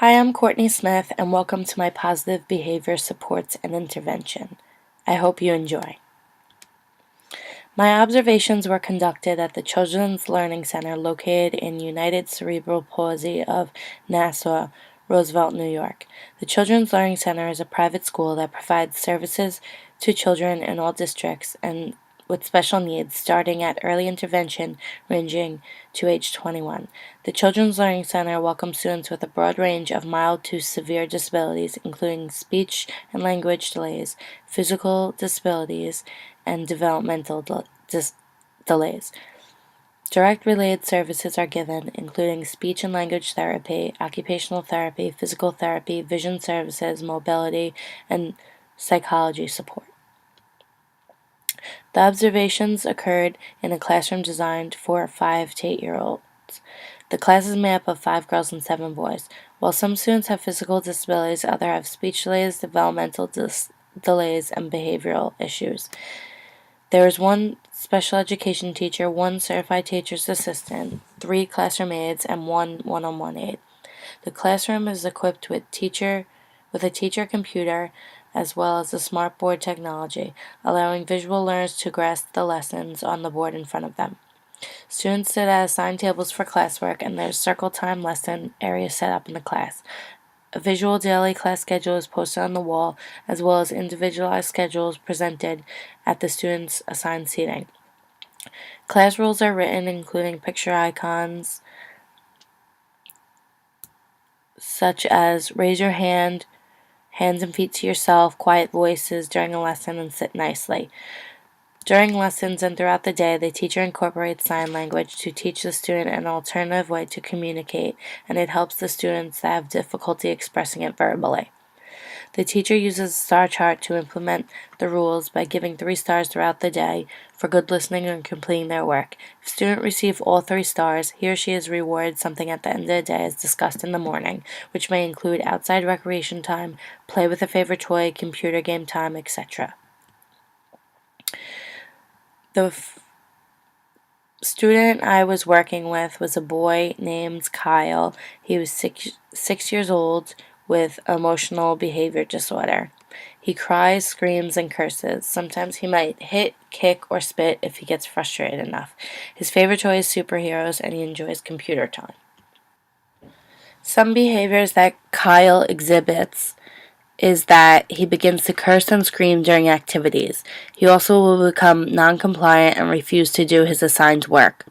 Hi, I'm Courtney Smith, and welcome to my Positive Behavior Supports and Intervention. I hope you enjoy. My observations were conducted at the Children's Learning Center located in United Cerebral Palsy of Nassau, Roosevelt, New York. The Children's Learning Center is a private school that provides services to children in all districts and with special needs, starting at early intervention, ranging to age 21. The Children's Learning Center welcomes students with a broad range of mild to severe disabilities, including speech and language delays, physical disabilities, and developmental delays. Direct related services are given, including speech and language therapy, occupational therapy, physical therapy, vision services, mobility, and psychology support. The observations occurred in a classroom designed for 5 to 8-year-olds. The class is made up of 5 girls and 7 boys. While some students have physical disabilities, others have speech delays, developmental delays, and behavioral issues. There is 1 special education teacher, 1 certified teacher's assistant, 3 classroom aides, and 1 one-on-one aide. The classroom is equipped with a teacher computer as well as a smart board technology, allowing visual learners to grasp the lessons on the board in front of them. Students sit at assigned tables for classwork, and there's circle time lesson area set up in the class. A visual daily class schedule is posted on the wall, as well as individualized schedules presented at the students' assigned seating. Class rules are written, including picture icons such as raise your hand, hands and feet to yourself, quiet voices during a lesson, and sit nicely. During lessons and throughout the day, the teacher incorporates sign language to teach the student an alternative way to communicate, and it helps the students that have difficulty expressing it verbally. The teacher uses a star chart to implement the rules by giving 3 stars throughout the day for good listening and completing their work. If a student receives all 3 stars, he or she is rewarded something at the end of the day as discussed in the morning, which may include outside recreation time, play with a favorite toy, computer game time, etc. The student I was working with was a boy named Kyle. He was 6 years old with emotional behavior disorder. He cries, screams, and curses. Sometimes he might hit, kick, or spit if he gets frustrated enough. His favorite toy is superheroes, and he enjoys computer time. Some behaviors that Kyle exhibits is that he begins to curse and scream during activities. He also will become non-compliant and refuse to do his assigned work.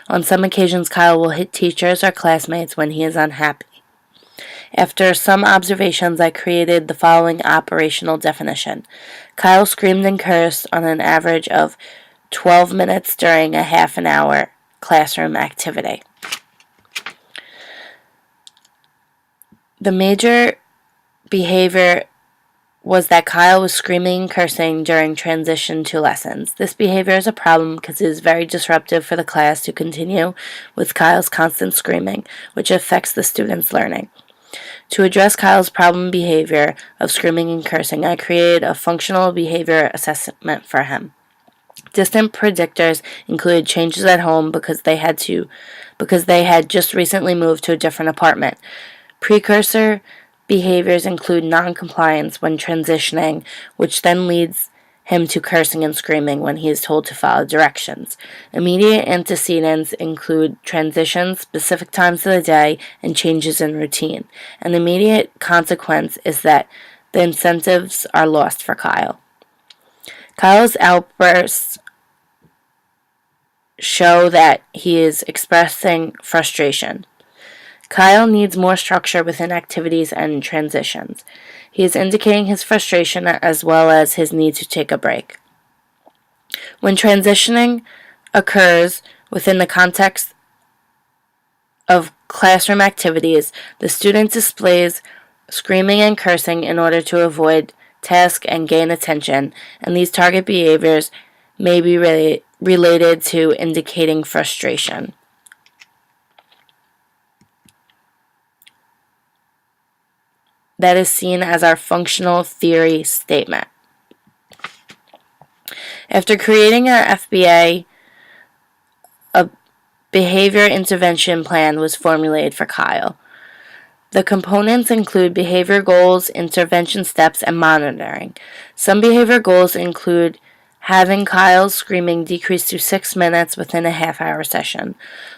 On some occasions, Kyle will hit teachers or classmates when he is unhappy. After some observations, I created the following operational definition. Kyle screamed and cursed on an average of 12 minutes during a half an hour classroom activity. The major behavior was that Kyle was screaming and cursing during transition to lessons. This behavior is a problem because it is very disruptive for the class to continue with Kyle's constant screaming, which affects the students' learning. To address Kyle's problem behavior of screaming and cursing, I created a functional behavior assessment for him. Distant predictors included changes at home because they had just recently moved to a different apartment. Precursor behaviors include non-compliance when transitioning, which then leads him to cursing and screaming when he is told to follow directions. Immediate antecedents include transitions, specific times of the day, and changes in routine. An immediate consequence is that the incentives are lost for Kyle. Kyle's outbursts show that he is expressing frustration. Kyle needs more structure within activities and transitions. He is indicating his frustration as well as his need to take a break. When transitioning occurs within the context of classroom activities, the student displays screaming and cursing in order to avoid task and gain attention, and these target behaviors may be related to indicating frustration. That is seen as our functional theory statement. After creating our FBA, a behavior intervention plan was formulated for Kyle. The components include behavior goals, intervention steps, and monitoring. Some behavior goals include having Kyle's screaming decrease to 6 minutes within a half-hour session.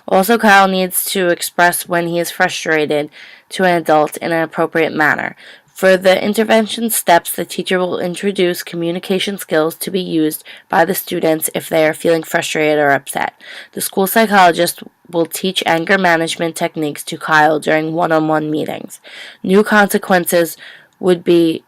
Also, Kyle needs to express when he is frustrated to an adult in an appropriate manner. For the intervention steps, the teacher will introduce communication skills to be used by the students if they are feeling frustrated or upset. The school psychologist will teach anger management techniques to Kyle during one-on-one meetings. New consequences would be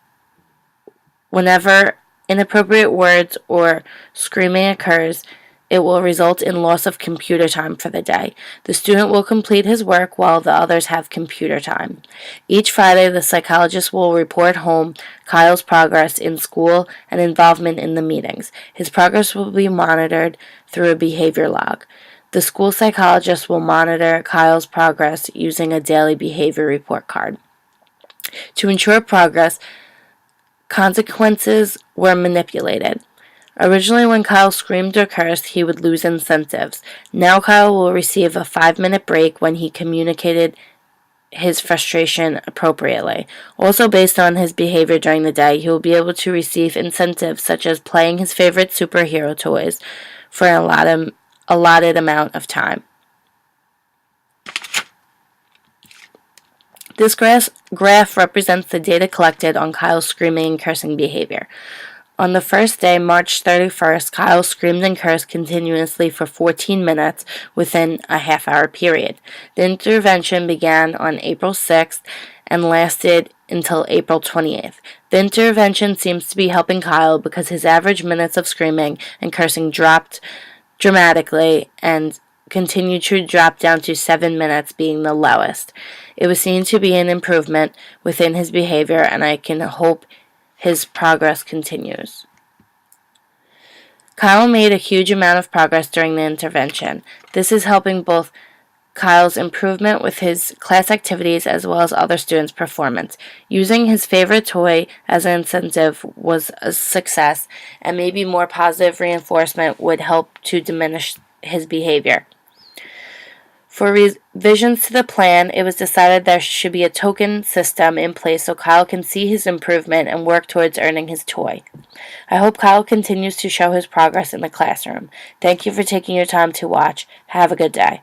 whenever inappropriate words or screaming occurs, it will result in loss of computer time for the day. The student will complete his work while the others have computer time. Each Friday, the psychologist will report home Kyle's progress in school and involvement in the meetings. His progress will be monitored through a behavior log. The school psychologist will monitor Kyle's progress using a daily behavior report card. To ensure progress, consequences were manipulated. Originally, when Kyle screamed or cursed, he would lose incentives. Now Kyle will receive a 5-minute break when he communicated his frustration appropriately. Also, based on his behavior during the day, he will be able to receive incentives such as playing his favorite superhero toys for an allotted amount of time. This graph represents the data collected on Kyle's screaming and cursing behavior. On the first day, March 31st, Kyle screamed and cursed continuously for 14 minutes within a half-hour period. The intervention began on April 6th and lasted until April 28th. The intervention seems to be helping Kyle because his average minutes of screaming and cursing dropped dramatically and continued to drop down to 7 minutes, being the lowest. It was seen to be an improvement within his behavior, and I can hope his progress continues. Kyle made a huge amount of progress during the intervention. This is helping both Kyle's improvement with his class activities as well as other students' performance. Using his favorite toy as an incentive was a success, and maybe more positive reinforcement would help to diminish his behavior. For revisions to the plan, it was decided there should be a token system in place so Kyle can see his improvement and work towards earning his toy. I hope Kyle continues to show his progress in the classroom. Thank you for taking your time to watch. Have a good day.